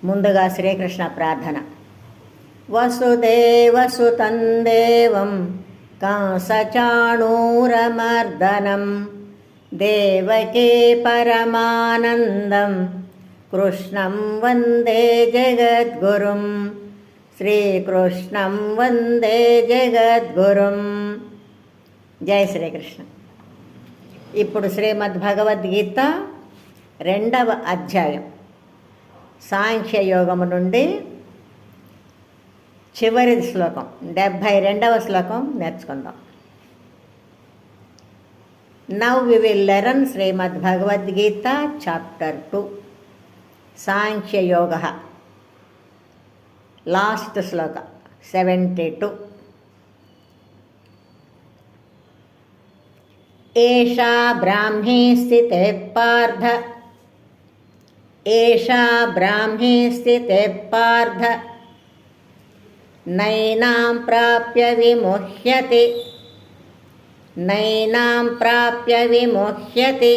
ముందుగా శ్రీకృష్ణ ప్రార్థన. వసుదేవసుతం దేవం కంసచాణూరమర్దనం దేవకీ పరమానందం కృష్ణం వందే జగద్గురుం. శ్రీకృష్ణం వందే జగద్గురుం. జై శ్రీకృష్ణ. ఇప్పుడు శ్రీమద్భగవద్గీత 2వ అధ్యాయం సాంఖ్యయోగము నుండి చివరి శ్లోకం 72వ శ్లోకం నేర్చుకుందాం. Now we will learn Shrimad Bhagavad Gita chapter 2 Sankhya Yoga. Last shloka 72. ఏషా బ్రాహ్మీ స్థితే పార్థ ఏషా బ్రాహ్మీ స్థితే పార్థ నైనాం ప్రాప్య విముహ్యతి నైనాం ప్రాప్య విముహ్యతి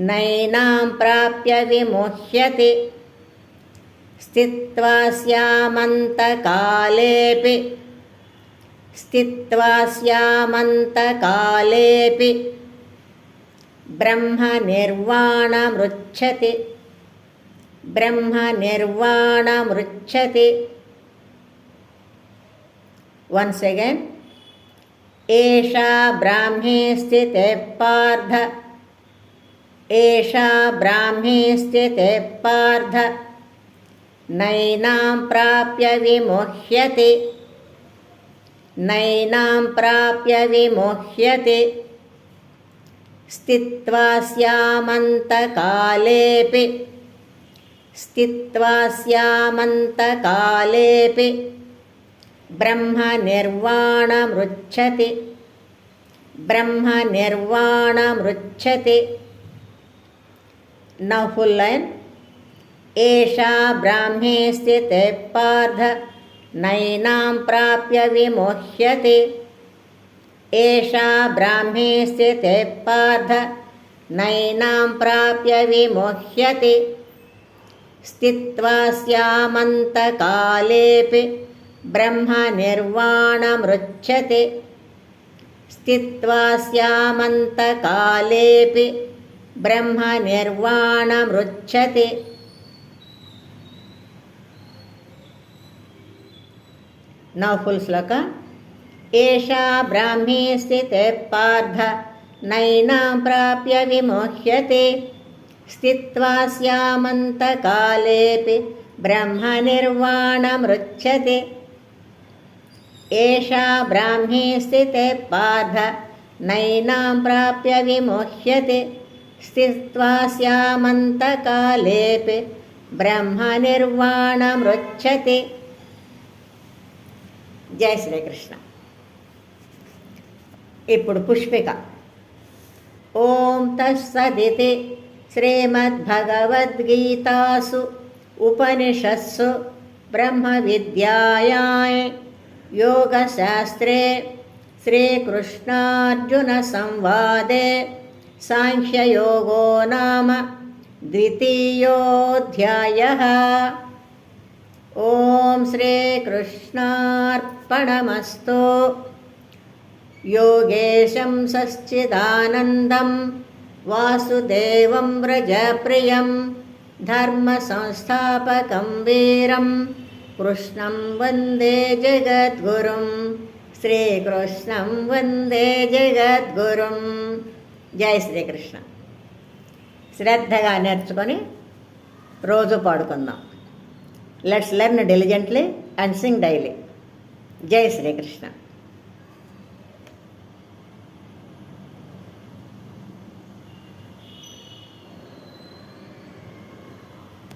నైనాం ప్రాప్య విముహ్యతి స్థిత్వా స్యామంతకాలేపి స్థిత్వా స్యామంతకాలేపి బ్రహ్మ నిర్వాణమృచ్చతి బ్రహ్మ నిర్వాణమృచ్చతి. Once again. ఏషా బ్రాహ్మీ స్థితే పార్థ ఏషా బ్రాహ్మీ స్థితే పార్థ నైనాం ప్రాప్య విముహ్యతి నైనాం ప్రాప్య విముహ్యతి స్థిత్వా స్యామంతకాలేపి స్థిత్వా స్యామంతకాలేపి బ్రహ్మ నిర్వాణమృచ్చతి బ్రహ్మ నిర్వాణమృచ్చతి. Now full line. ఏషా బ్రాహ్మీ స్థితే పార్థ నైనాం ప్రాప్య విముహ్యతి ఏషా బ్రాహ్మీ స్థితే పార్థ నైనాం ప్రాప్య విముహ్యతి స్థిత్వా స్యామంతకాలేపి బ్రహ్మ నిర్వాణమృచ్చతి స్థిత్వా స్యామంతకాలేపి బ్రహ్మ నిర్వాణమృచ్చతి. నౌ ఫుల్ శ్లోక. ఏషా బ్రాహ్మీ స్థితే పార్థ నైనాం ప్రాప్య విముహ్యతి స్థిత్వా స్యామంతకాలేపి బ్రహ్మ నిర్వాణమృచ్చతి ఏషా బ్రాహ్మీ స్థితే పార్థ నైనాం ప్రాప్య విముహ్యతి స్థిత్వా స్యామంతకాలేపి బ్రహ్మ నిర్వాణమృచ్చతి. జై శ్రీకృష్ణ. ఇప్పుడు పుష్పిక. ఓం తత్సదితి శ్రీమద్భగవద్గీతాసు ఉపనిషత్సు బ్రహ్మ విద్యాయాం యోగశాస్త్రే శ్రీకృష్ణార్జున సంవాదే సాంఖ్యయోగో నామ 2యోऽధ్యాయః. ఓం శ్రీకృష్ణార్పణమస్తు. యోగేశం సచ్చిదానందం వాసుదేవం వ్రజప్రియం ధర్మ సంస్థాపకం వీరం కృష్ణం వందే జగద్గురుం. శ్రీకృష్ణం వందే జగద్గురుం. జై శ్రీకృష్ణ. శ్రద్ధగా నేర్చుకొని రోజు పాడుకుందాం. Let's learn diligently and sing daily. జై శ్రీకృష్ణ.